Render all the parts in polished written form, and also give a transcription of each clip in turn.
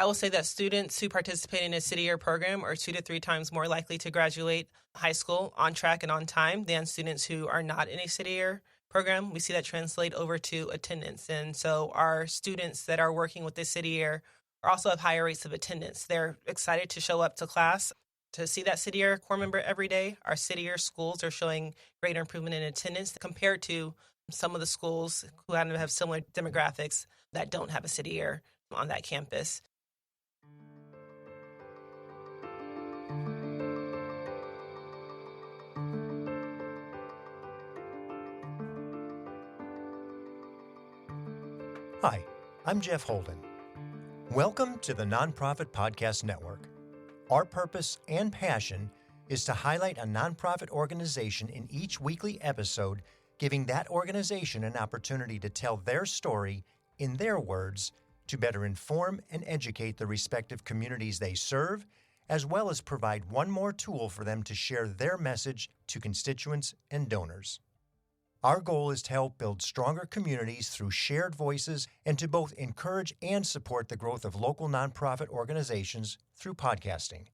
I will say that students who participate in a city year program are 2 to 3 times more likely to graduate high school on track and on time than students who are not in a city year program. We see that translate over to attendance. And so our students that are working with this city year also have higher rates of attendance. They're excited to show up to class to see that city year corps member every day. Our city year schools are showing greater improvement in attendance compared to some of the schools who have similar demographics that don't have a city year on that campus. Hi, I'm Jeff Holden. Welcome to the Nonprofit Podcast Network. Our purpose and passion is to highlight a nonprofit organization in each weekly episode, giving that organization an opportunity to tell their story in their words to better inform and educate the respective communities they serve, as well as provide one more tool for them to share their message to constituents and donors. Our goal is to help build stronger communities through shared voices and to both encourage and support the growth of local nonprofit organizations through podcasting.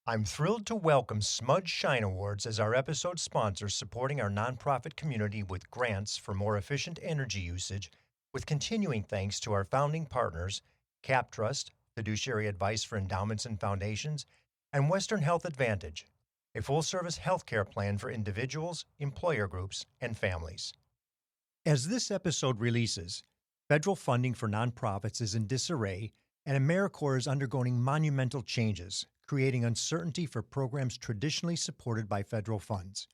I'm thrilled to welcome Smudge Shine Awards as our episode sponsor, supporting our nonprofit community with grants for more efficient energy usage, with continuing thanks to our founding partners, Cap Trust, fiduciary advice for endowments and foundations, and Western Health Advantage, a full-service healthcare plan for individuals, employer groups, and families. As this episode releases, federal funding for nonprofits is in disarray, and AmeriCorps is undergoing monumental changes, creating uncertainty for programs traditionally supported by federal funds.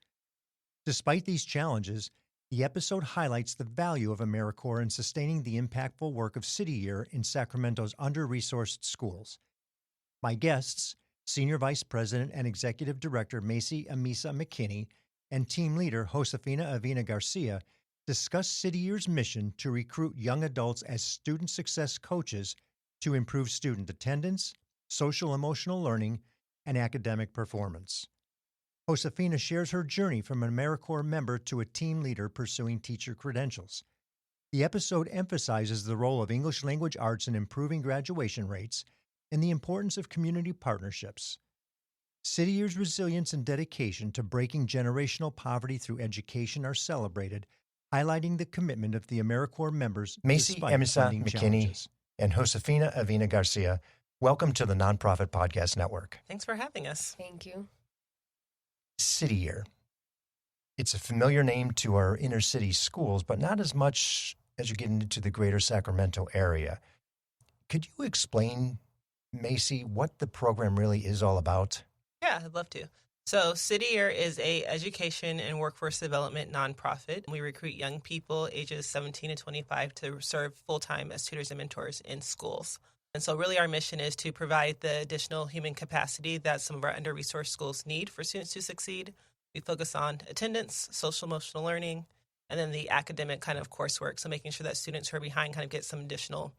Despite these challenges, the episode highlights the value of AmeriCorps in sustaining the impactful work of City Year in Sacramento's under-resourced schools. My guests, Senior Vice President and Executive Director Macey Amissah McKinney and Team Leader Josefina Avena Garcia, discuss City Year's mission to recruit young adults as student success coaches to improve student attendance, social-emotional learning, and academic performance. Josefina shares her journey from an AmeriCorps member to a team leader pursuing teacher credentials. The episode emphasizes the role of English language arts in improving graduation rates and the importance of community partnerships. City Year's resilience and dedication to breaking generational poverty through education are celebrated, highlighting the commitment of the AmeriCorps members. Macey, Amissah, McKinney, challenges. And Josefina Avena Garcia, welcome to the Nonprofit Podcast Network. Thanks for having us. Thank you. City Year. It's a familiar name to our inner city schools, but not as much as you get into the greater Sacramento area. Could you explain, Macey, what the program really is all about? Yeah, I'd love to. So City Year is a education and workforce development nonprofit. We recruit young people ages 17 to 25 to serve full-time as tutors and mentors in schools. And so really our mission is to provide the additional human capacity that some of our under-resourced schools need for students to succeed. We focus on attendance, social-emotional learning, and then the academic kind of coursework. So making sure that students who are behind kind of get some additional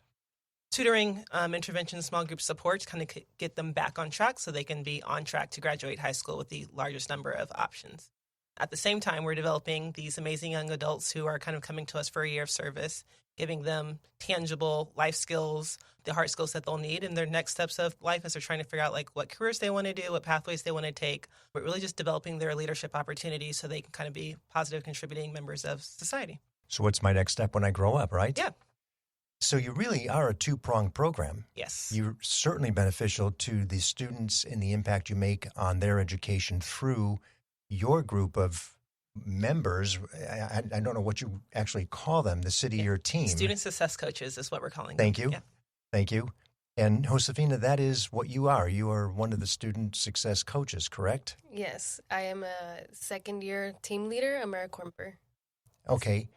tutoring, intervention, small group support to kind of get them back on track so they can be on track to graduate high school with the largest number of options. At the same time, we're developing these amazing young adults who are kind of coming to us for a year of service, giving them tangible life skills, the hard skills that they'll need in their next steps of life as they're trying to figure out like what careers they want to do, what pathways they want to take, but really just developing their leadership opportunities so they can kind of be positive contributing members of society. So what's my next step when I grow up, right? Yeah. So you really are a two-pronged program. Yes. You're certainly beneficial to the students and the impact you make on their education through your group of members. I don't know what you actually call them, the City Year team. Student success coaches is what we're calling Thank them. you. Thank you. And Josefina, that is what you are. You are one of the student success coaches, correct? Yes, I am a second-year team leader, AmeriCorps member. Okay.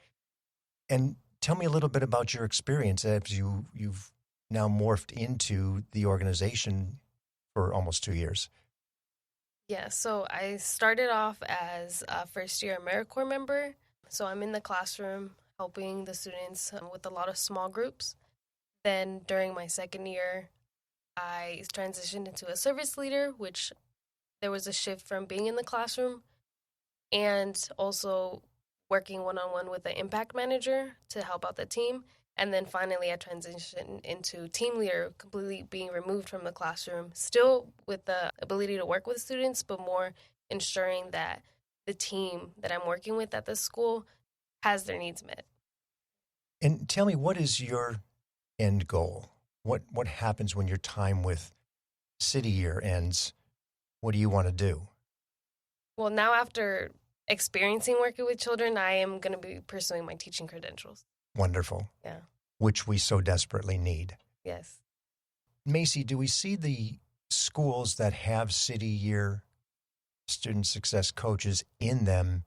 And tell me a little bit about your experience as you've now morphed into the organization for almost 2 years. Yeah, so I started off as a first-year AmeriCorps member. So I'm in the classroom helping the students with a lot of small groups. Then during my second year, I transitioned into a service leader, which there was a shift from being in the classroom and also working one-on-one with the impact manager to help out the team. And then finally, I transitioned into team leader, completely being removed from the classroom, still with the ability to work with students, but more ensuring that the team that I'm working with at the school has their needs met. And tell me, what is your end goal? What happens when your time with City Year ends? What do you want to do? Well, now after experiencing working with children, I am going to be pursuing my teaching credentials. Wonderful. Yeah. Which we so desperately need. Yes. Macy, do we see the schools that have City Year student success coaches in them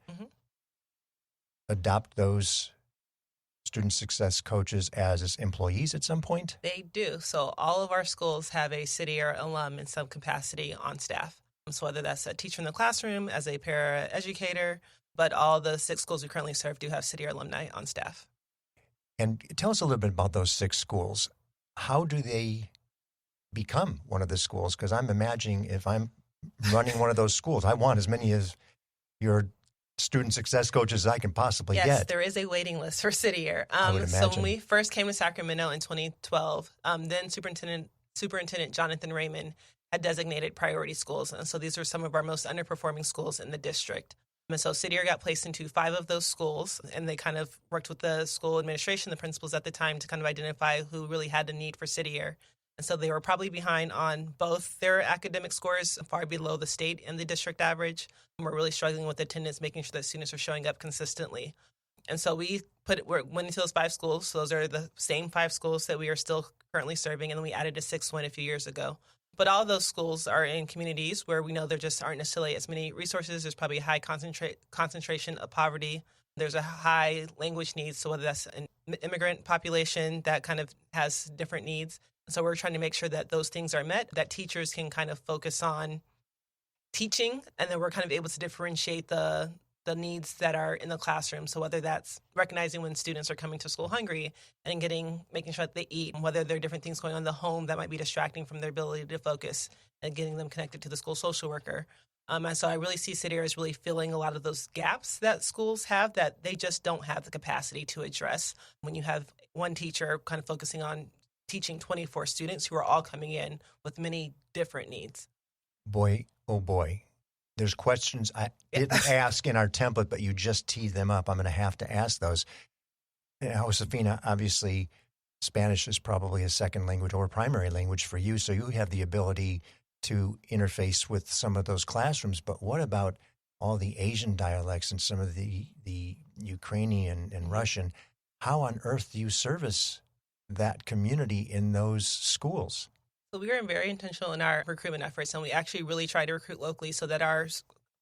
adopt those student success coaches as employees at some point? They do. So all of our schools have a City Year alum in some capacity on staff. So whether that's a teacher in the classroom, as a paraeducator, but all the 6 schools we currently serve do have City Year alumni on staff. And tell us a little bit about those 6 schools. How do they become one of the schools? Because I'm imagining if I'm running one of those schools, I want as many as your student success coaches as I can possibly get. Yes, there is a waiting list for City Year. I would imagine. So when we first came to Sacramento in 2012, then Superintendent Jonathan Raymond had designated priority schools. And so these are some of our most underperforming schools in the district. And so City Year got placed into 5 of those schools, and they kind of worked with the school administration, the principals at the time, to kind of identify who really had the need for City Year. And so they were probably behind on both their academic scores, far below the state and the district average. And we're really struggling with attendance, making sure that students are showing up consistently. And so we went into those 5 schools. So those are the same 5 schools that we are still currently serving, and then we added a 6th one a few years ago. But all of those schools are in communities where we know there just aren't necessarily as many resources. There's probably a high concentration of poverty. There's a high language needs. So whether that's an immigrant population that kind of has different needs. So we're trying to make sure that those things are met, that teachers can kind of focus on teaching, and then we're kind of able to differentiate the needs that are in the classroom. So whether that's recognizing when students are coming to school hungry and making sure that they eat, and whether there are different things going on in the home that might be distracting from their ability to focus, and getting them connected to the school social worker. And so I really see City Year as really filling a lot of those gaps that schools have that they just don't have the capacity to address. When you have one teacher kind of focusing on teaching 24 students who are all coming in with many different needs. Boy, oh boy. There's questions I didn't ask in our template, but you just teed them up. I'm going to have to ask those. Josefina, obviously, Spanish is probably a second language or primary language for you, so you have the ability to interface with some of those classrooms. But what about all the Asian dialects and some of the Ukrainian and Russian? How on earth do you service that community in those schools? So we are very intentional in our recruitment efforts, and we actually really try to recruit locally so that our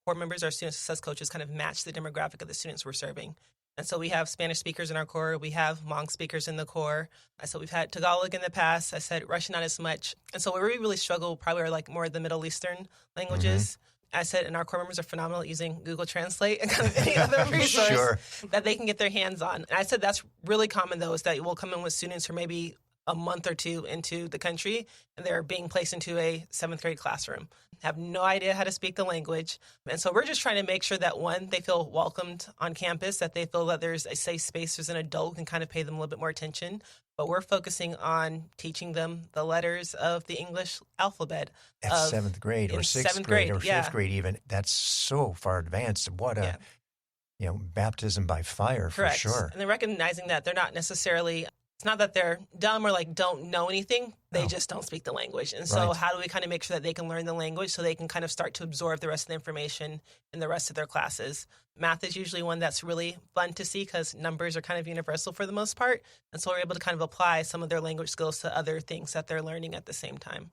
core members, our student success coaches, kind of match the demographic of the students we're serving. And so we have Spanish speakers in our core. We have Hmong speakers in the core. So we've had Tagalog in the past. I said Russian not as much. And so where we really struggle probably are like more of the Middle Eastern languages. I said, and our core members are phenomenal at using Google Translate and kind of any other resource that they can get their hands on. And I said that's really common, though, is that we'll come in with students who are maybe a month or 2 into the country, and they're being placed into a 7th grade classroom, have no idea how to speak the language. And so we're just trying to make sure that, one, they feel welcomed on campus, that they feel that there's a safe space, there's an adult who can kind of pay them a little bit more attention. But we're focusing on teaching them the letters of the English alphabet. At 7th grade or 6th grade or 5th grade even. That's so far advanced. What a, baptism by fire. Correct. For sure. And then recognizing that they're not necessarily, it's not that they're dumb or like don't know anything. They just don't speak the language. And so how do we kind of make sure that they can learn the language so they can kind of start to absorb the rest of the information in the rest of their classes? Math is usually one that's really fun to see because numbers are kind of universal for the most part. And so we're able to kind of apply some of their language skills to other things that they're learning at the same time.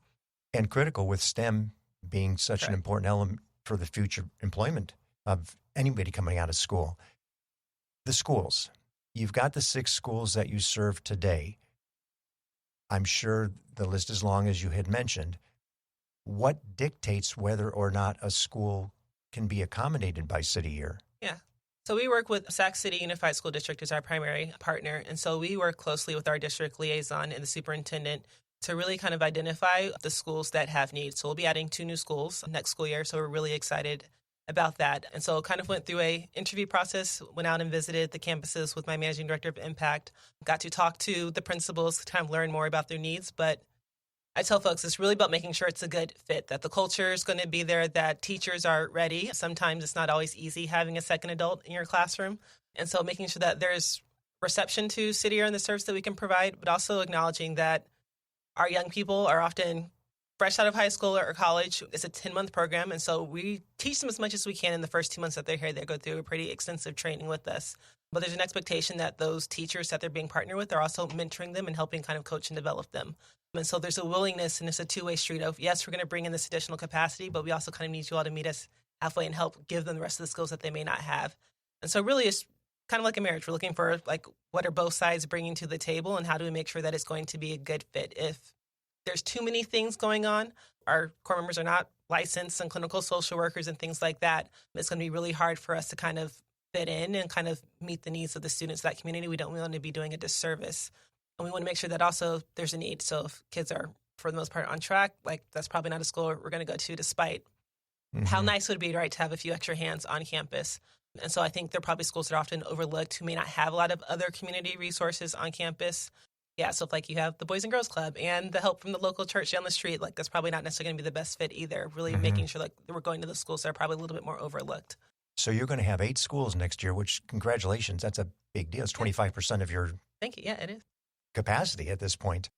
And critical with STEM being such an important element for the future employment of anybody coming out of school. The schools. You've got the 6 schools that you serve today. I'm sure the list is long, as you had mentioned. What dictates whether or not a school can be accommodated by City Year? Yeah. So we work with Sac City Unified School District as our primary partner. And so we work closely with our district liaison and the superintendent to really kind of identify the schools that have needs. So we'll be adding 2 new schools next school year. So we're really excited about that. And so kind of went through a interview process, went out and visited the campuses with my managing director of Impact, got to talk to the principals to kind of learn more about their needs. But I tell folks it's really about making sure it's a good fit, that the culture is going to be there, that teachers are ready. Sometimes it's not always easy having a second adult in your classroom. And so making sure that there's reception to City Year and the service that we can provide, but also acknowledging that our young people are often fresh out of high school or college. It's a 10-month program, and so we teach them as much as we can in the first 2 months that they're here. They go through a pretty extensive training with us. But there's an expectation that those teachers that they're being partnered with are also mentoring them and helping kind of coach and develop them. And so there's a willingness, and it's a two-way street of, yes, we're going to bring in this additional capacity, but we also kind of need you all to meet us halfway and help give them the rest of the skills that they may not have. And so really it's kind of like a marriage. We're looking for, like, what are both sides bringing to the table, and how do we make sure that it's going to be a good fit? If there's too many things going on, our core members are not licensed and clinical social workers and things like that, it's going to be really hard for us to kind of fit in and kind of meet the needs of the students of that community. We don't want to be doing a disservice. And we want to make sure that also there's a need. So if kids are, for the most part, on track, like, that's probably not a school we're going to go to, despite how nice would it be, right, to have a few extra hands on campus. And so I think there are probably schools that are often overlooked who may not have a lot of other community resources on campus. Yeah, so if, like, you have the Boys and Girls Club and the help from the local church down the street, like, that's probably not necessarily going to be the best fit either. Really making sure, like, we're going to the schools that are probably a little bit more overlooked. So you're going to have 8 schools next year, which, congratulations, that's a big deal. It's 25% of your Thank you. Yeah, it is. capacity at this point.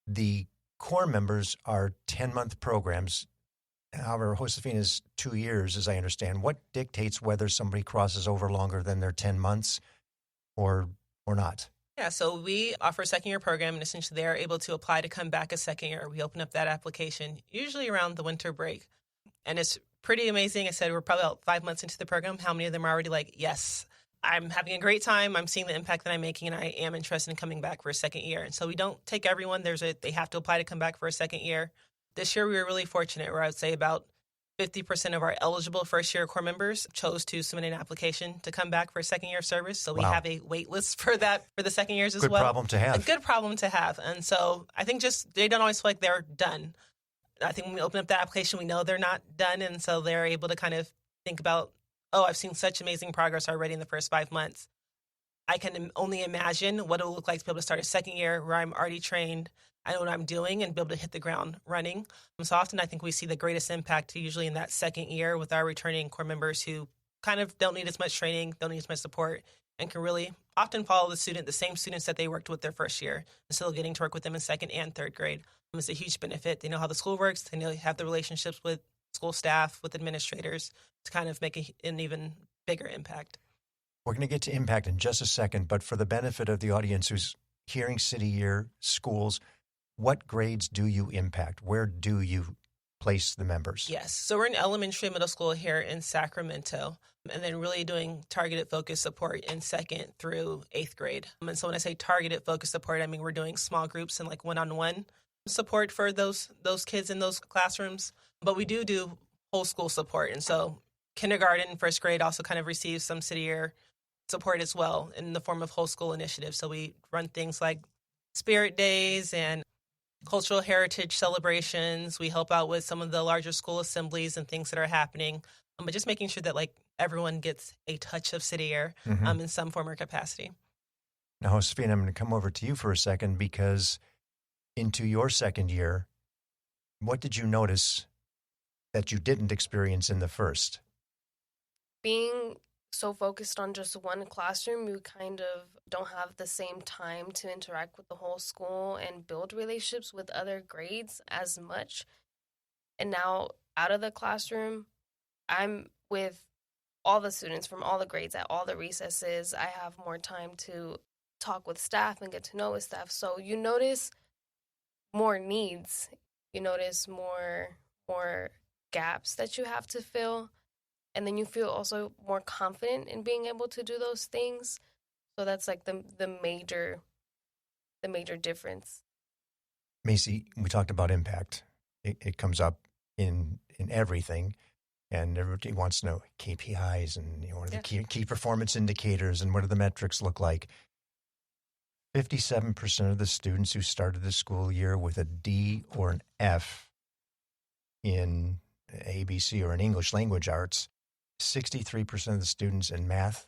The core members are 10-month programs. However, Josefina's 2 years, as I understand. What dictates whether somebody crosses over longer than their 10 months or not? Yeah, so we offer a second-year program, and essentially they are able to apply to come back a second year. We open up that application usually around the winter break, and it's pretty amazing. I said we're probably about 5 months into the program. How many of them are already like, yes, I'm having a great time. I'm seeing the impact that I'm making, and I am interested in coming back for a second year. And so we don't take everyone. They have to apply to come back for a second year. This year we were really fortunate, where I would say about 50% of our eligible first-year core members chose to submit an application to come back for a second year of service. So we have a wait list for that for the second years as well. Good problem to have. A good problem to have. And so I think just they don't always feel like they're done. I think when we open up that application, we know they're not done. And so they're able to kind of think about, oh, I've seen such amazing progress already in the first 5 months. I can only imagine what it will look like to be able to start a second year where I'm already trained, I know what I'm doing, and be able to hit the ground running. So often I think we see the greatest impact usually in that second year with our returning core members who kind of don't need as much training, don't need as much support, and can really often follow the same students that they worked with their first year, and still getting to work with them in second and third grade. It's a huge benefit. They know how the school works. They know have the relationships with school staff, with administrators, to kind of make an even bigger impact. We're going to get to impact in just a second, but for the benefit of the audience who's hearing City Year schools, what grades do you impact? Where do you place the members? Yes. So we're in elementary and middle school here in Sacramento, and then really doing targeted focus support in 2nd through 8th grade. And so when I say targeted focus support, I mean we're doing small groups and like one-on-one support for those kids in those classrooms. But we do whole school support. And so kindergarten and 1st grade also kind of receives some City Year support as well in the form of whole school initiatives. So we run things like spirit days and cultural heritage celebrations. We help out with some of the larger school assemblies and things that are happening, but just making sure that, like, everyone gets a touch of City Year in some form or capacity. Now, Josefina, I'm going to come over to you for a second, because into your second year, what did you notice that you didn't experience in the first? Being so focused on just one classroom, you kind of don't have the same time to interact with the whole school and build relationships with other grades as much. And now out of the classroom, I'm with all the students from all the grades at all the recesses. I have more time to talk with staff and get to know with staff. So you notice more needs. You notice more gaps that you have to fill. And then you feel also more confident in being able to do those things. So that's like the major difference. Macey, we talked about impact. It comes up in everything, and everybody wants to know KPIs and what are the key performance indicators and what do the metrics look like. 57% of the students who started the school year with a D or an F in ABC or in English language arts 63% of the students in math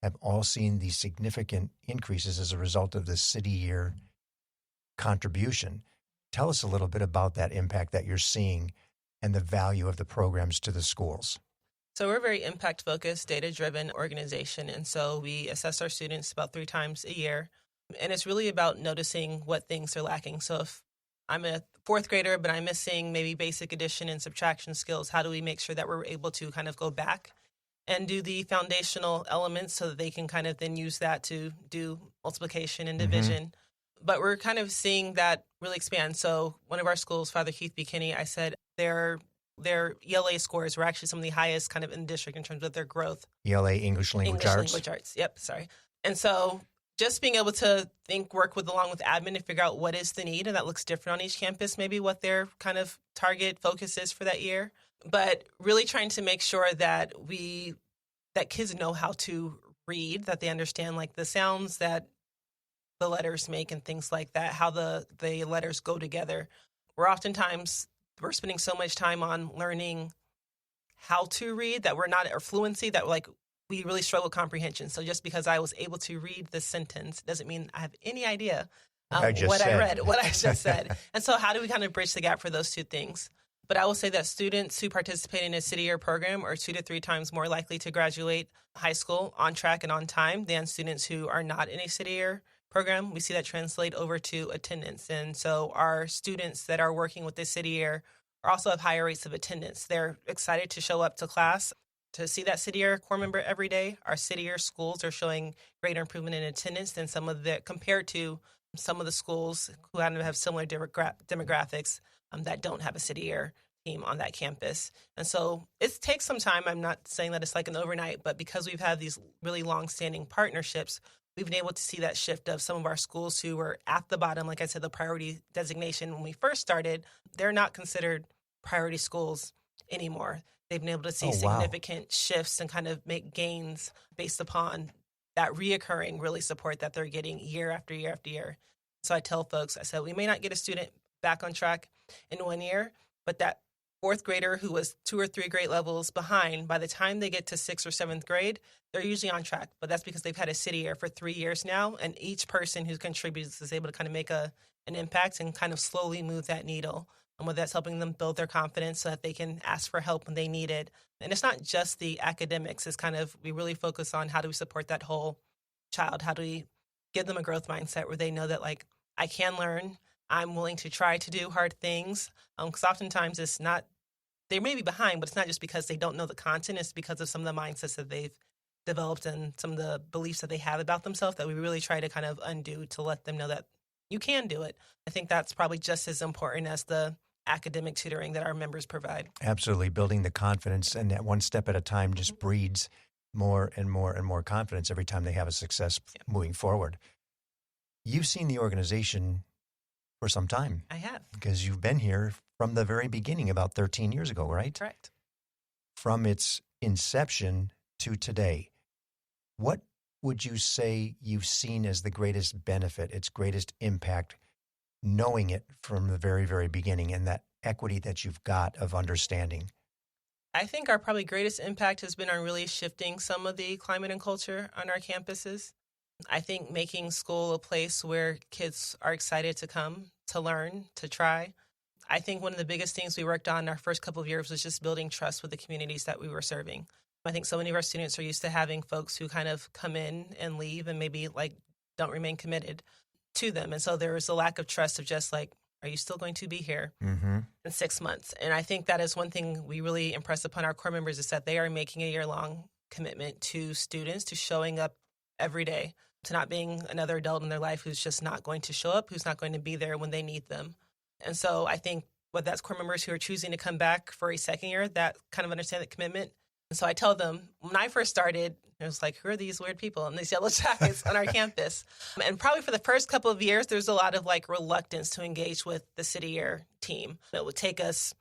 have all seen these significant increases as a result of the city year contribution. Tell us a little bit about that impact that you're seeing and the value of the programs to the schools. So we're a very impact-focused, data-driven organization, and so we assess our students about 3 times a year, and it's really about noticing what things are lacking. So if I'm a 4th grader, but I'm missing maybe basic addition and subtraction skills, how do we make sure that we're able to kind of go back and do the foundational elements so that they can kind of then use that to do multiplication and division? But we're kind of seeing that really expand. So one of our schools, Father Keith McKinney, I said their ELA scores were actually some of the highest kind of in the district in terms of their growth. ELA, English Language Arts? Language Arts, yep, sorry. And so just being able to work along with admin to figure out what is the need, and that looks different on each campus, maybe what their kind of target focus is for that year. But really trying to make sure that kids know how to read, that they understand like the sounds that the letters make and things like that, how the letters go together. We're spending so much time on learning how to read that we're not, or fluency, that we really struggle with comprehension. So just because I was able to read the sentence doesn't mean I have any idea what I just said. And so how do we kind of bridge the gap for those two things? But I will say that students who participate in a city year program are 2 to 3 times more likely to graduate high school on track and on time than students who are not in a city year program. We see that translate over to attendance. And so our students that are working with the city year also have higher rates of attendance. They're excited to show up to class to see that city year corps member every day. Our city year schools are showing greater improvement in attendance than compared to some of the schools who have similar demographics that don't have a city year team on that campus. And so it takes some time. I'm not saying that it's like an overnight, but because we've had these really long-standing partnerships, we've been able to see that shift of some of our schools who were at the bottom. Like I said, the priority designation when we first started, they're not considered priority schools anymore. They've been able to see significant shifts and kind of make gains based upon that reoccurring really support that they're getting year after year after year. So I tell folks, I said, we may not get a student back on track in 1 year, but that 4th grader who was 2 or 3 grade levels behind, by the time they get to 6th or 7th grade, they're usually on track. But that's because they've had a city year for 3 years now, and each person who contributes is able to kind of make an impact and kind of slowly move that needle. And whether that's helping them build their confidence so that they can ask for help when they need it. And it's not just the academics. It's kind of, we really focus on how do we support that whole child? How do we give them a growth mindset where they know that, like, I can learn. I'm willing to try to do hard things. Because oftentimes it's not, they may be behind, but it's not just because they don't know the content. It's because of some of the mindsets that they've developed and some of the beliefs that they have about themselves that we really try to kind of undo to let them know that you can do it. I think that's probably just as important as the academic tutoring that our members provide. Absolutely. Building the confidence, and that one step at a time just breeds more and more and more confidence every time they have a success moving forward. You've seen the organization for some time. I have. Because you've been here from the very beginning, about 13 years ago, right? Correct. From its inception to today, what would you say you've seen as the greatest benefit, its greatest impact, knowing it from the very, very beginning, and that equity that you've got of understanding? I think our probably greatest impact has been on really shifting some of the climate and culture on our campuses. I think making school a place where kids are excited to come, to learn, to try. I think one of the biggest things we worked on our first couple of years was just building trust with the communities that we were serving. I think so many of our students are used to having folks who kind of come in and leave and maybe don't remain committed to them. And so there was a lack of trust of just are you still going to be here in 6 months? And I think that is one thing we really impress upon our core members is that they are making a year-long commitment to students, to showing up every day, to not being another adult in their life who's just not going to show up, who's not going to be there when they need them. And so I think whether that's core members who are choosing to come back for a second year, that kind of understand that commitment. And so I tell them, when I first started, it was like, who are these weird people in these yellow jackets on our campus? And probably for the first couple of years, there's a lot of reluctance to engage with the city year team. It would take us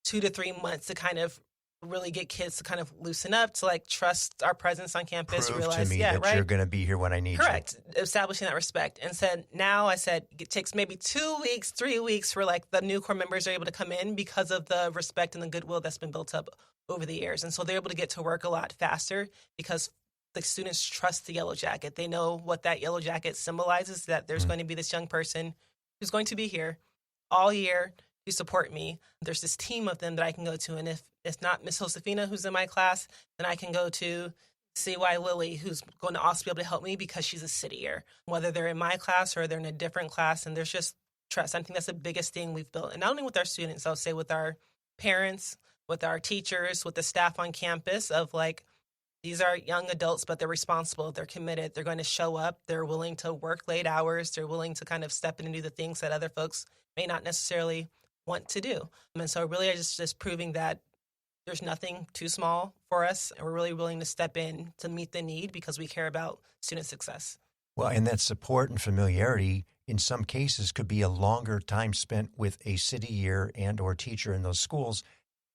2 to 3 months to kind of really get kids to kind of loosen up, to like trust our presence on campus. Prove realize, to me yeah, that right? you're going to be here when I need Correct. Establishing that respect. And I said, it takes maybe 2 weeks, 3 weeks for like the new core members are able to come in because of the respect and the goodwill that's been built up over the years. And so they're able to get to work a lot faster because the students trust the yellow jacket. They know what that yellow jacket symbolizes, that there's going to be this young person who's going to be here all year to support me. There's this team of them that I can go to. And if it's not Miss Josefina who's in my class, then I can go to CY Lily, who's going to also be able to help me because she's a city year, whether they're in my class or they're in a different class. And there's just trust. I think that's the biggest thing we've built. And not only with our students, I'll say with our parents, with our teachers, with the staff on campus of like, these are young adults, but they're responsible. They're committed. They're going to show up. They're willing to work late hours. They're willing to kind of step in and do the things that other folks may not necessarily want to do. And so really I just proving that there's nothing too small for us, and we're really willing to step in to meet the need because we care about student success. Well, and that support and familiarity in some cases could be a longer time spent with a city year and or teacher in those schools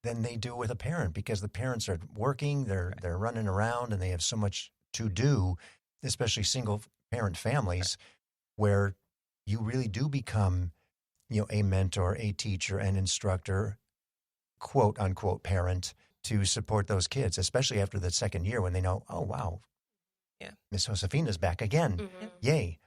than they do with a parent, because the parents are working, they're running around, and they have so much to do, especially single parent families, where you really do become, a mentor, a teacher, an instructor, quote unquote parent to support those kids, especially after the second year when they know, oh wow, yeah, Miss Josefina's back again. Mm-hmm. Yay.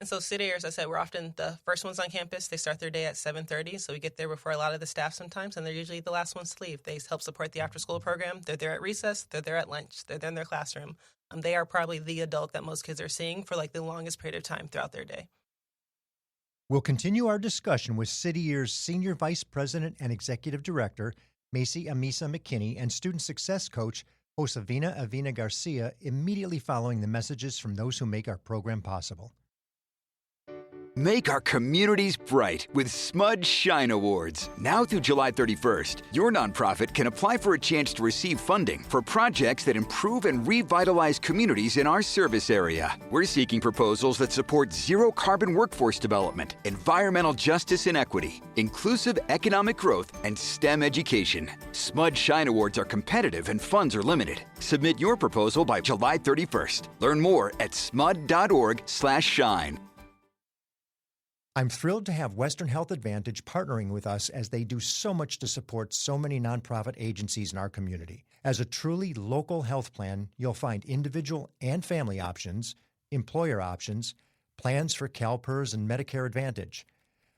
And so city years, I said, we're often the first ones on campus. They start their day at 7:30, so we get there before a lot of the staff sometimes, and they're usually the last ones to leave. They help support the after-school program. They're there at recess. They're there at lunch. They're there in their classroom. They are probably the adult that most kids are seeing for like the longest period of time throughout their day. We'll continue our discussion with City Year's Senior Vice President and Executive Director, Macey Amissah McKinney, and Student Success Coach, Avena Garcia, immediately following the messages from those who make our program possible. Make our communities bright with Smudge Shine Awards. Now through July 31st, your nonprofit can apply for a chance to receive funding for projects that improve and revitalize communities in our service area. We're seeking proposals that support zero-carbon workforce development, environmental justice and equity, inclusive economic growth, and STEM education. Smudge Shine Awards are competitive and funds are limited. Submit your proposal by July 31st. Learn more at smud.org/shine. I'm thrilled to have Western Health Advantage partnering with us as they do so much to support so many nonprofit agencies in our community. As a truly local health plan, you'll find individual and family options, employer options, plans for CalPERS and Medicare Advantage.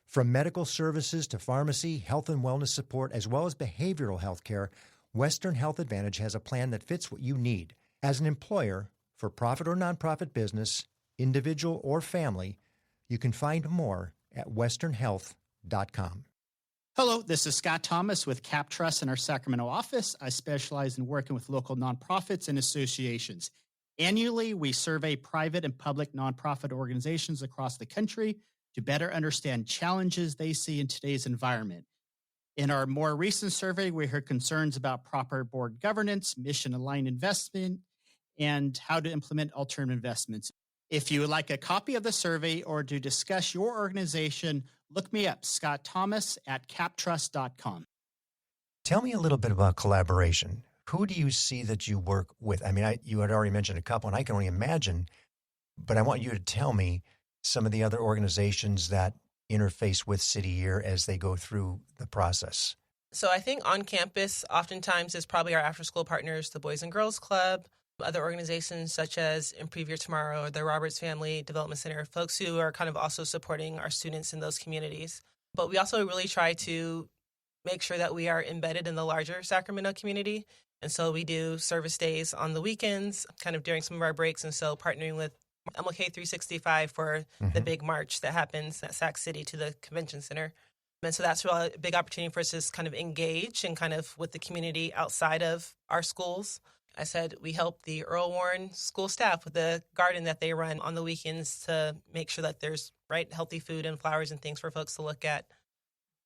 From medical services to pharmacy, health and wellness support, as well as behavioral health care, Western Health Advantage has a plan that fits what you need. As an employer, for profit or nonprofit business, individual or family, you can find more at westernhealth.com. Hello, this is Scott Thomas with CapTrust in our Sacramento office. I specialize in working with local nonprofits and associations. Annually, we survey private and public nonprofit organizations across the country to better understand challenges they see in today's environment. In our more recent survey, we heard concerns about proper board governance, mission-aligned investment, and how to implement alternative investments. If you would like a copy of the survey or to discuss your organization, look me up, Scott Thomas at captrust.com. Tell me a little bit about collaboration. Who do you see that you work with? I mean, you had already mentioned a couple, and I can only imagine, but I want you to tell me some of the other organizations that interface with City Year as they go through the process. So I think on campus, oftentimes is probably our after-school partners, the Boys and Girls Club, other organizations such as Improve Your Tomorrow or the Roberts Family Development Center, folks who are kind of also supporting our students in those communities. But we also really try to make sure that we are embedded in the larger Sacramento community. And so we do service days on the weekends, kind of during some of our breaks. And so partnering with MLK 365 for the big march that happens at Sac City to the convention center. And so that's really a big opportunity for us to kind of engage and kind of with the community outside of our schools. I said we help the Earl Warren school staff with the garden that they run on the weekends to make sure that there's healthy food and flowers and things for folks to look at.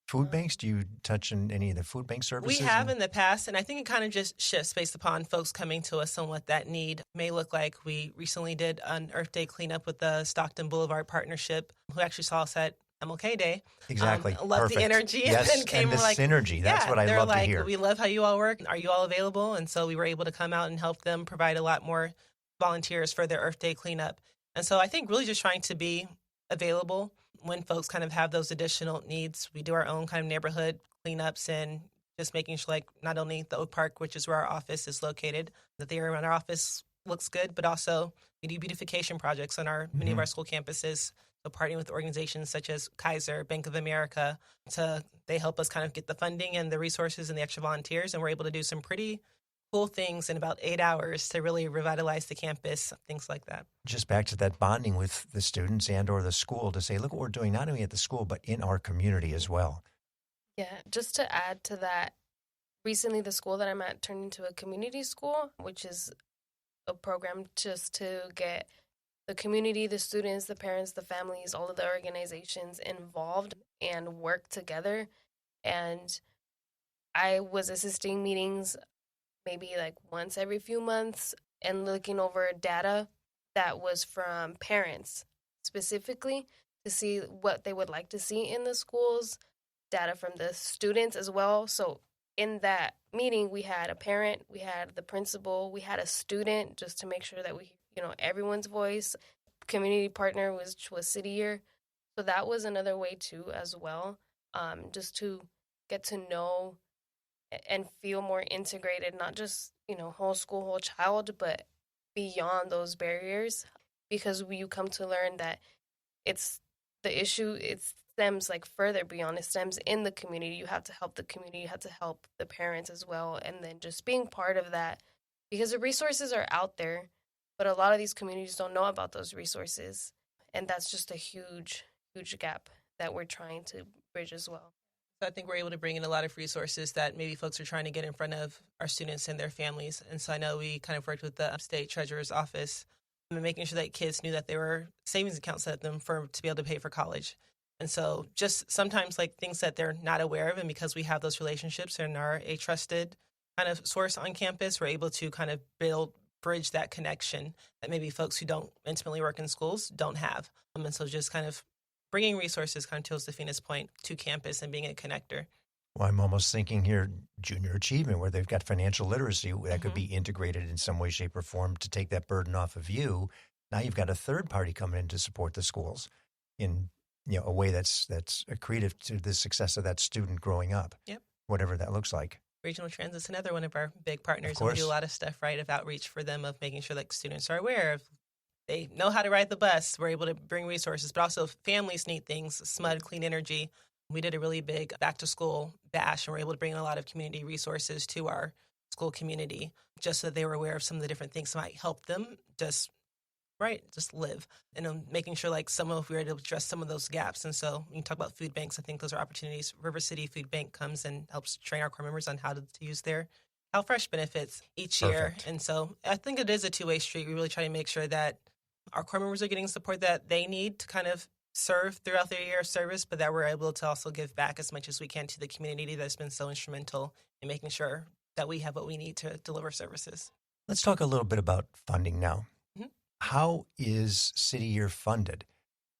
Food banks? Do you touch on any of the food bank services? We have in the past, and I think it kind of just shifts based upon folks coming to us and what that need may look like. We recently did an Earth Day cleanup with the Stockton Boulevard Partnership, who actually saw us at MLK Day. Exactly. Loved Perfect. the energy. Yes, And then came and the like, synergy. That's what I they're love like, to hear. we love how you all work. Are you all available? And so we were able to come out and help them provide a lot more volunteers for their Earth Day cleanup. And so I think really just trying to be available when folks kind of have those additional needs. We do our own kind of neighborhood cleanups and just making sure, like, not only the Oak Park, which is where our office is located, that the area around our office looks good, but also we do beautification projects on many of our school campuses. So partnering with organizations such as Kaiser, Bank of America, they help us kind of get the funding and the resources and the extra volunteers, and we're able to do some pretty cool things in about 8 hours to really revitalize the campus, things like that. Just back to that bonding with the students and or the school to say, look what we're doing not only at the school, but in our community as well. Yeah, just to add to that, recently the school that I'm at turned into a community school, which is a program just to get the community, the students, the parents, the families, all of the organizations involved and work together. And I was assisting meetings maybe like once every few months and looking over data that was from parents specifically to see what they would like to see in the schools, data from the students as well. So in that meeting, we had a parent, we had the principal, we had a student, just to make sure that we, everyone's voice. Community partner was City Year. So that was another way too as well, just to get to know and feel more integrated, not just, whole school, whole child, but beyond those barriers, because you come to learn that it's the issue, it stems like further beyond, it stems in the community. You have to help the community, you have to help the parents as well, and then just being part of that, because the resources are out there, but a lot of these communities don't know about those resources, and that's just a huge, huge gap that we're trying to bridge as well. So I think we're able to bring in a lot of resources that maybe folks are trying to get in front of our students and their families. And so I know we kind of worked with the Upstate Treasurer's Office and making sure that kids knew that there were savings accounts set them to be able to pay for college. And so just sometimes like things that they're not aware of, and because we have those relationships and are a trusted kind of source on campus, we're able to kind of bridge that connection that maybe folks who don't intimately work in schools don't have. And so just kind of bringing resources, kind of to Josefina's point, to campus and being a connector. Well, I'm almost thinking here junior achievement, where they've got financial literacy that could be integrated in some way, shape, or form to take that burden off of you. Now you've got a third party coming in to support the schools in a way that's accretive to the success of that student growing up. Yep. Whatever that looks like. Regional Transit's another one of our big partners. Of course. And we do a lot of stuff, right, of outreach for them, of making sure like students are aware of, they know how to ride the bus. We're able to bring resources, but also families need things, SMUD, clean energy. We did a really big back to school bash, and we're able to bring in a lot of community resources to our school community just so that they were aware of some of the different things that might help them just live. And making sure like we were able to address some of those gaps. And so when you talk about food banks, I think those are opportunities. River City Food Bank comes and helps train our core members on how to use their HowFresh benefits each year. And so I think it is a two-way street. We really try to make sure that our core members are getting support that they need to kind of serve throughout their year of service, but that we're able to also give back as much as we can to the community that's been so instrumental in making sure that we have what we need to deliver services. Let's talk a little bit about funding now. Mm-hmm. How is City Year funded?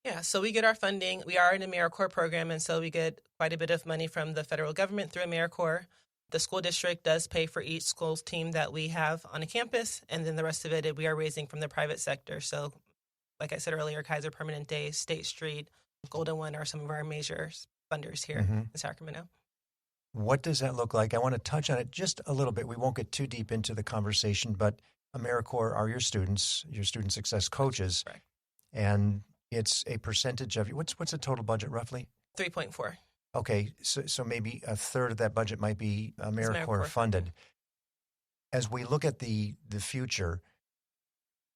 Yeah, so we get our funding. We are an AmeriCorps program, and so we get quite a bit of money from the federal government through AmeriCorps. The school district does pay for each school's team that we have on a campus, and then the rest of it we are raising from the private sector. So, like I said earlier, Kaiser Permanent Day, State Street, Golden One are some of our major funders here in Sacramento. What does that look like? I want to touch on it just a little bit. We won't get too deep into the conversation, but AmeriCorps are your student success coaches. Correct. And it's a percentage of what's the total budget roughly? 3.4. Okay, so maybe a third of that budget might be AmeriCorps AmeriCorps funded. As we look at the future,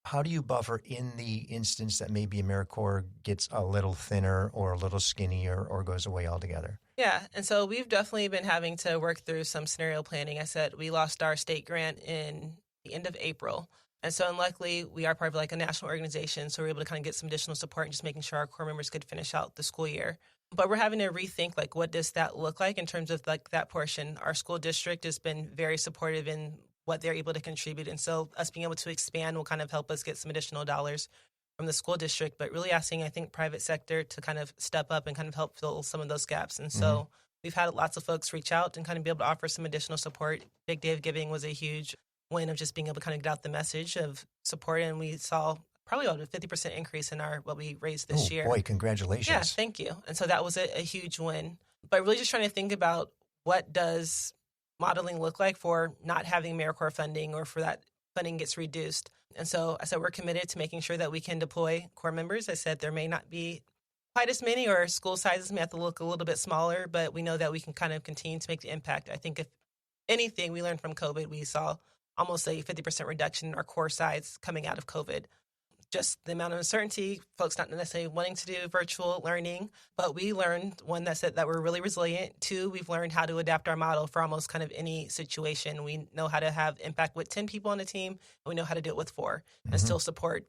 how do you buffer in the instance that maybe AmeriCorps gets a little thinner or a little skinnier or goes away altogether? Yeah, and so we've definitely been having to work through some scenario planning. I said we lost our state grant in the end of April. And so, luckily, we are part of like a national organization, so we're able to kind of get some additional support and just making sure our core members could finish out the school year. But we're having to rethink, like, what does that look like in terms of, like, that portion? Our school district has been very supportive in what they're able to contribute. And so us being able to expand will kind of help us get some additional dollars. from the school district, but really asking, I think, private sector to kind of step up and kind of help fill some of those gaps. And so we've had lots of folks reach out and kind of be able to offer some additional support. Big Day of Giving was a huge win of just being able to kind of get out the message of support. And we saw probably about a 50% increase in what we raised this year. Boy, congratulations. Yeah, thank you. And so that was a huge win. But really just trying to think about what does modeling look like for not having AmeriCorps funding or for that funding gets reduced. And so I said we're committed to making sure that we can deploy Corps members. I said there may not be quite as many, or school sizes may have to look a little bit smaller, but we know that we can kind of continue to make the impact. I think if anything we learned from COVID, we saw almost a 50% reduction in our Corps size coming out of COVID. Just the amount of uncertainty, folks not necessarily wanting to do virtual learning, but we learned, one, that said that we're really resilient. Two, we've learned how to adapt our model for almost kind of any situation. We know how to have impact with 10 people on a team, and we know how to do it with 4 and still support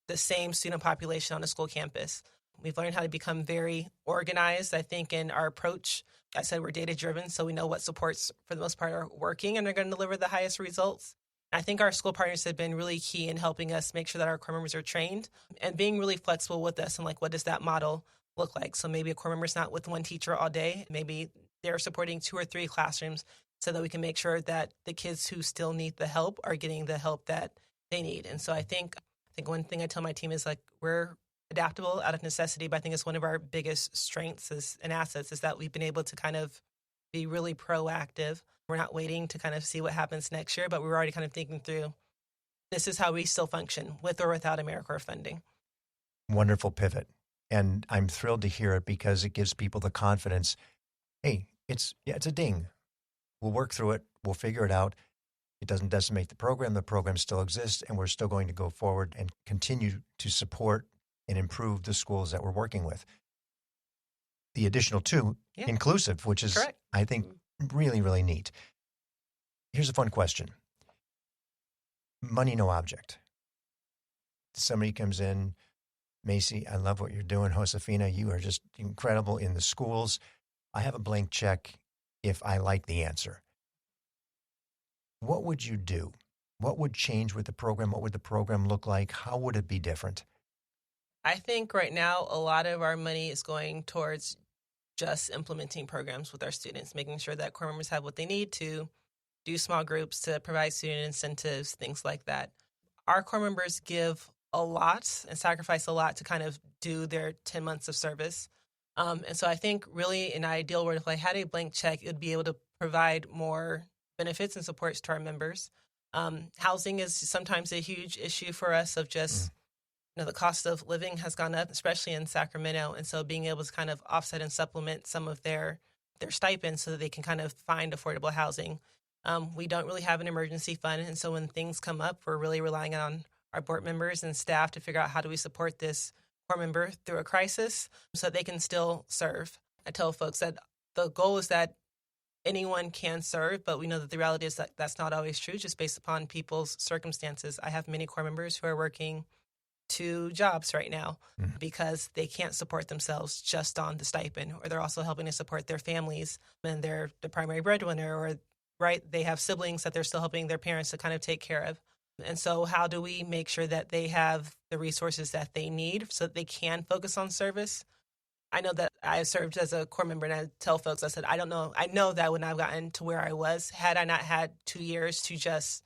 the same student population on a school campus. We've learned how to become very organized, I think, in our approach. I said we're data-driven, so we know what supports, for the most part, are working and are going to deliver the highest results. I think our school partners have been really key in helping us make sure that our Corps members are trained and being really flexible with us and like, what does that model look like? So maybe a Corps member's not with one teacher all day. Maybe they're supporting 2 or 3 classrooms so that we can make sure that the kids who still need the help are getting the help that they need. And so I think one thing I tell my team is like, we're adaptable out of necessity, but I think it's one of our biggest strengths and assets is that we've been able to kind of be really proactive. We're not waiting to kind of see what happens next year, but we're already kind of thinking through, this is how we still function with or without AmeriCorps funding. Wonderful pivot. And I'm thrilled to hear it because it gives people the confidence. Hey, it's a ding. We'll work through it. We'll figure it out. It doesn't decimate the program. The program still exists, and we're still going to go forward and continue to support and improve the schools that we're working with. The additional 2, inclusive, which is, correct, I think, really, really neat. Here's a fun question. Money, no object. Somebody comes in, Macey, I love what you're doing. Josefina, you are just incredible in the schools. I have a blank check if I like the answer. What would you do? What would change with the program? What would the program look like? How would it be different? I think right now a lot of our money is going towards just implementing programs with our students, making sure that Corps members have what they need to do small groups, to provide student incentives, things like that. Our Corps members give a lot and sacrifice a lot to kind of do their 10 months of service. And so I think really in an ideal world, if I had a blank check, it would be able to provide more benefits and supports to our members. Housing is sometimes a huge issue for us of just, the cost of living has gone up, especially in Sacramento. And so being able to kind of offset and supplement some of their stipends so that they can kind of find affordable housing. We don't really have an emergency fund. And so when things come up, we're really relying on our board members and staff to figure out how do we support this Corps member through a crisis so that they can still serve. I tell folks that the goal is that anyone can serve, but we know that the reality is that that's not always true just based upon people's circumstances. I have many Corps members who are working 2 jobs right now because they can't support themselves just on the stipend, or they're also helping to support their families and they're the primary breadwinner, or they have siblings that they're still helping their parents to kind of take care of. And so how do we make sure that they have the resources that they need so that they can focus on service? I know that I served as a Corps member, and I tell folks, I said, I don't know. I know that when I've gotten to where I was, had I not had 2 years to just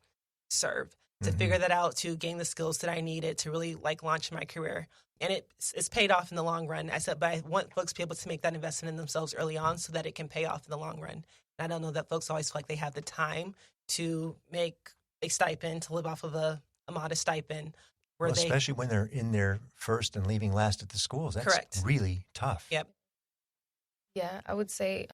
serve, to figure that out, to gain the skills that I needed to really launch my career. And it's paid off in the long run. I said, but I want folks to be able to make that investment in themselves early on so that it can pay off in the long run. And I don't know that folks always feel like they have the time to make a stipend, to live off of a modest stipend. Especially when they're in their first and leaving last at the schools. That's correct. Really tough. Yep. Yeah, I would say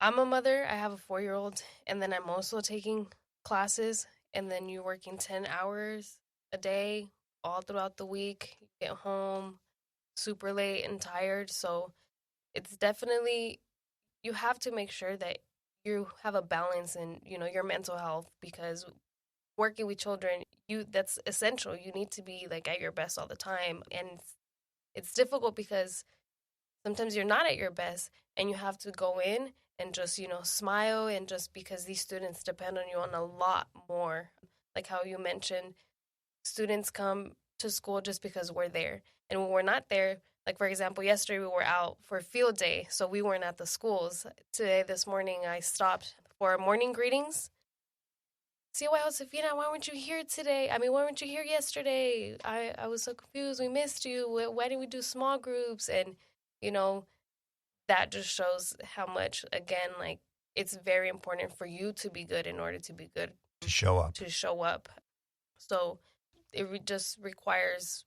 I'm a mother. I have a 4-year-old, and then I'm also taking classes. And then you're working 10 hours a day all throughout the week. You get home super late and tired. So it's definitely, you have to make sure that you have a balance in, your mental health, because working with children, that's essential. You need to be at your best all the time. And it's difficult because sometimes you're not at your best and you have to go in and just, smile, and just because these students depend on you on a lot more. Like how you mentioned, students come to school just because we're there. And when we're not there, like, for example, yesterday we were out for field day, so we weren't at the schools. Today, this morning, I stopped for morning greetings. See, wow, Josefina, why weren't you here today? I mean, why weren't you here yesterday? I was so confused. We missed you. Why didn't we do small groups? And, that just shows how much, again, like, it's very important for you to be good in order to be good. To show up. So it just requires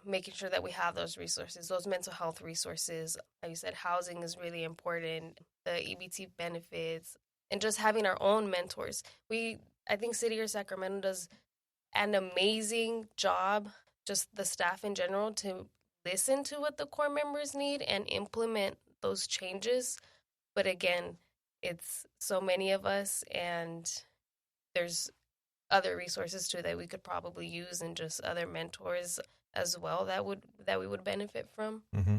making sure that we have those resources, those mental health resources. Like you said, housing is really important, the EBT benefits, and just having our own mentors. I think City of Sacramento does an amazing job, just the staff in general, to listen to what the core members need and implement those changes. But again, it's so many of us, and there's other resources too that we could probably use, and just other mentors as well that we would benefit from. Mm-hmm.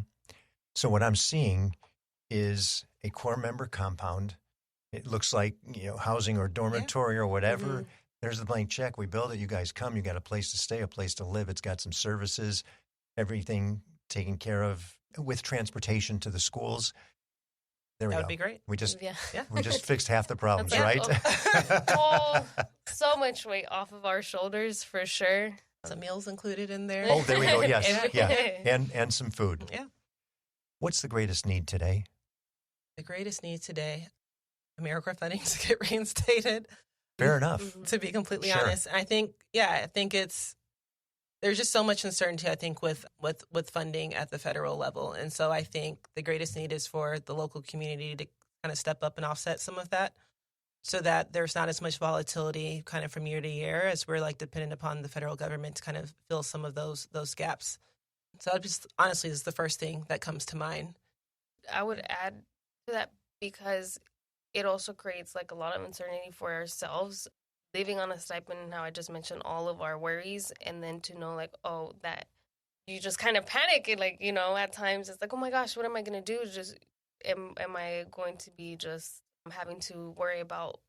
So what I'm seeing is a core member compound. It looks like housing or dormitory or whatever. Mm-hmm. There's the blank check. We build it. You guys come. You got a place to stay, a place to live. It's got some services, everything taken care of with transportation to the schools. There we go. That would be great. We just fixed half the problems, right? So much weight off of our shoulders for sure. Some meals included in there. Oh, there we go. Yes, yeah, and some food. Yeah. What's the greatest need today? The greatest need today, AmeriCorps funding to get reinstated. Fair enough. To be completely honest, I think there's just so much uncertainty, I think, with funding at the federal level. And so I think the greatest need is for the local community to kind of step up and offset some of that, so that there's not as much volatility kind of from year to year, as we're like dependent upon the federal government to kind of fill some of those gaps. So that just honestly is the first thing that comes to mind. I would add to that, because it also creates like a lot of uncertainty for ourselves, living on a stipend, and how I just mentioned all of our worries, and then to know like, oh, that you just kind of panic, and like, at times it's like, oh my gosh, what am I going to do? Just am I going to be just having to worry about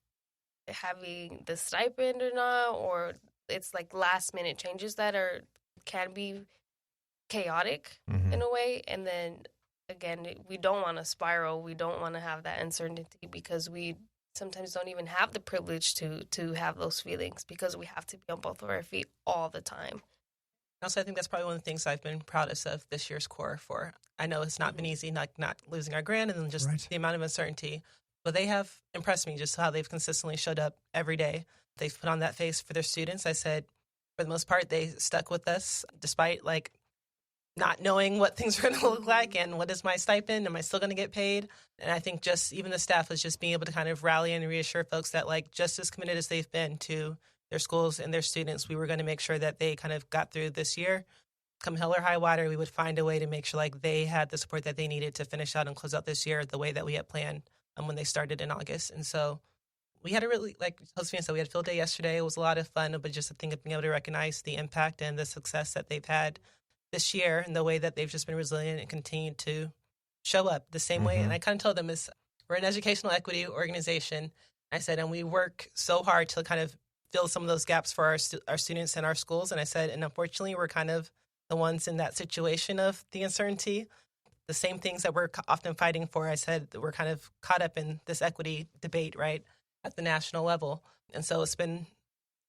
having the stipend or not? Or it's like last minute changes that can be chaotic in a way. And then again, we don't want to spiral. We don't want to have that uncertainty, because we sometimes don't even have the privilege to have those feelings, because we have to be on both of our feet all the time. Also, I think that's probably one of the things I've been proudest of this year's Corps for. I know it's not been easy, not losing our grant, and then just the amount of uncertainty. But they have impressed me, just how they've consistently showed up every day. They've put on that face for their students. I said, for the most part, they stuck with us despite like not knowing what things were going to look like and what is my stipend, am I still going to get paid? And I think just even the staff was just being able to kind of rally and reassure folks that like just as committed as they've been to their schools and their students, we were going to make sure that they kind of got through this year. Come hell or high water, we would find a way to make sure like they had the support that they needed to finish out and close out this year the way that we had planned when they started in August. And so we had a really, like Josefina said, we had field day yesterday. It was a lot of fun, but just the thing of being able to recognize the impact and the success that they've had this year, and the way that they've just been resilient and continued to show up the same way. And I kind of told them, we're an educational equity organization. I said, and we work so hard to kind of fill some of those gaps for our students and our schools. And I said, and unfortunately, we're kind of the ones in that situation of the uncertainty, the same things that we're often fighting for. I said that we're kind of caught up in this equity debate, right, at the national level. And so it's been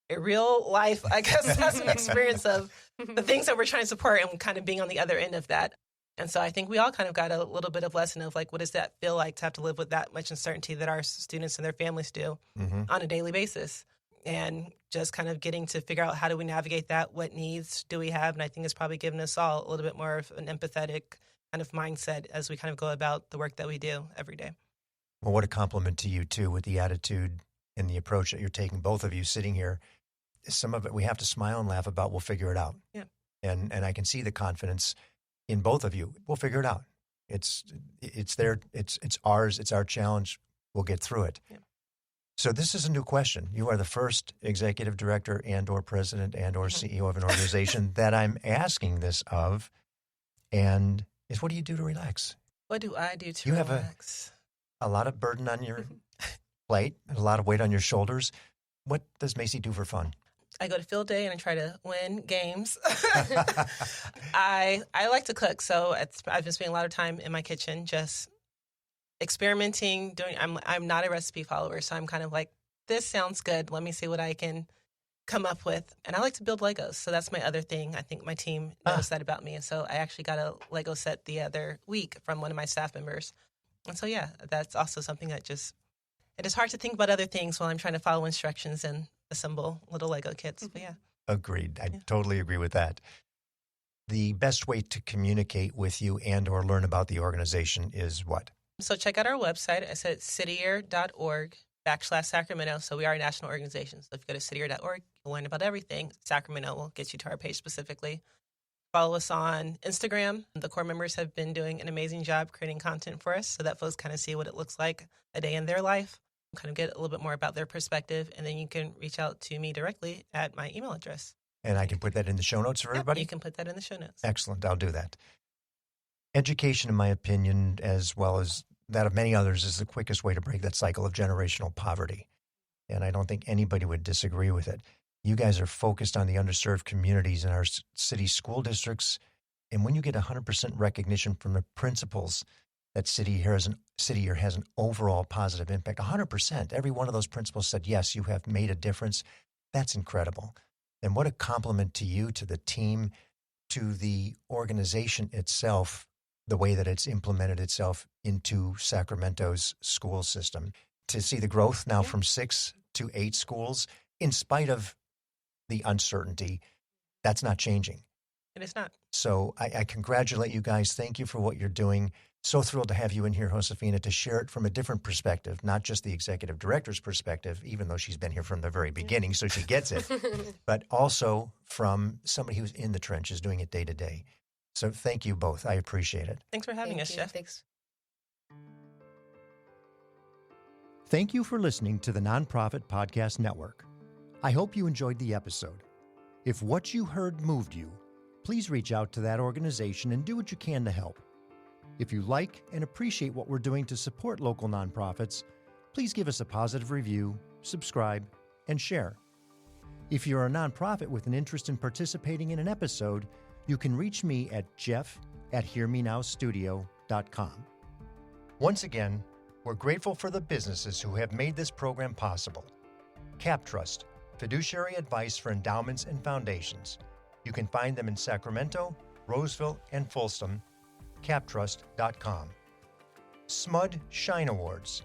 a real life, I guess, has some experience of the things that we're trying to support and kind of being on the other end of that. And so I think we all kind of got a little bit of lesson of like, what does that feel like to have to live with that much uncertainty that our students and their families do on a daily basis? And just kind of getting to figure out how do we navigate that? What needs do we have? And I think it's probably given us all a little bit more of an empathetic kind of mindset as we kind of go about the work that we do every day. Well, what a compliment to you, too, with the attitude and the approach that you're taking, both of you sitting here. Some of it we have to smile and laugh about. We'll figure it out. Yeah. And I can see the confidence in both of you. We'll figure it out. It's there. It's ours. It's our challenge. We'll get through it. Yeah. So this is a new question. You are the first executive director and or president and or CEO of an organization that I'm asking this of. And is what do you do to relax? What do I do to relax? You have a lot of burden on your plate, and a lot of weight on your shoulders. What does Macey do for fun? I go to field day and I try to win games. I like to cook, so I've been spending a lot of time in my kitchen just experimenting. I'm not a recipe follower, so I'm kind of like, this sounds good. Let me see what I can come up with. And I like to build Legos, so that's my other thing. I think my team knows that about me, and so I actually got a Lego set the other week from one of my staff members. And so, yeah, that's also something that it is hard to think about other things while I'm trying to follow instructions and assemble little Lego kits. But yeah. Agreed. I totally agree with that. The best way to communicate with you and or learn about the organization is what? So check out our website. I said cityyear.org/Sacramento. So we are a national organization. So if you go to cityyear.org, you'll learn about everything. Sacramento will get you to our page specifically. Follow us on Instagram. The core members have been doing an amazing job creating content for us so that folks kind of see what it looks like a day in their life, kind of get a little bit more about their perspective, and then you can reach out to me directly at my email address. And I can put that in the show notes for everybody? You can put that in the show notes. Excellent. I'll do that. Education, in my opinion, as well as that of many others, is the quickest way to break that cycle of generational poverty. And I don't think anybody would disagree with it. You guys are focused on the underserved communities in our city school districts. And when you get 100% recognition from the principals that City Year has an overall positive impact, 100%. Every one of those principals said, yes, you have made a difference. That's incredible. And what a compliment to you, to the team, to the organization itself, the way that it's implemented itself into Sacramento's school system. To see the growth now from 6 to 8 schools, in spite of the uncertainty, that's not changing. It is not. So I congratulate you guys. Thank you for what you're doing. So thrilled to have you in here, Josefina, to share it from a different perspective, not just the executive director's perspective, even though she's been here from the very beginning, so she gets it, but also from somebody who's in the trenches doing it day to day. So thank you both. I appreciate it. Thanks for having us, Jeff. Thanks. Thank you for listening to the Nonprofit Podcast Network. I hope you enjoyed the episode. If what you heard moved you, please reach out to that organization and do what you can to help. If you like and appreciate what we're doing to support local nonprofits, please give us a positive review, subscribe, and share. If you're a nonprofit with an interest in participating in an episode, you can reach me at jeff@hearmenowstudio.com. Once again, we're grateful for the businesses who have made this program possible. CapTrust, fiduciary advice for endowments and foundations. You can find them in Sacramento, Roseville, and Folsom. CapTrust.com. SMUD Shine Awards,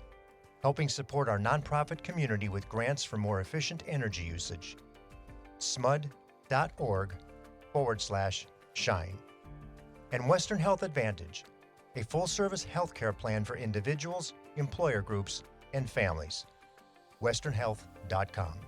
helping support our nonprofit community with grants for more efficient energy usage. smud.org/shine. And Western Health Advantage, a full-service healthcare plan for individuals, employer groups, and families. westernhealth.com.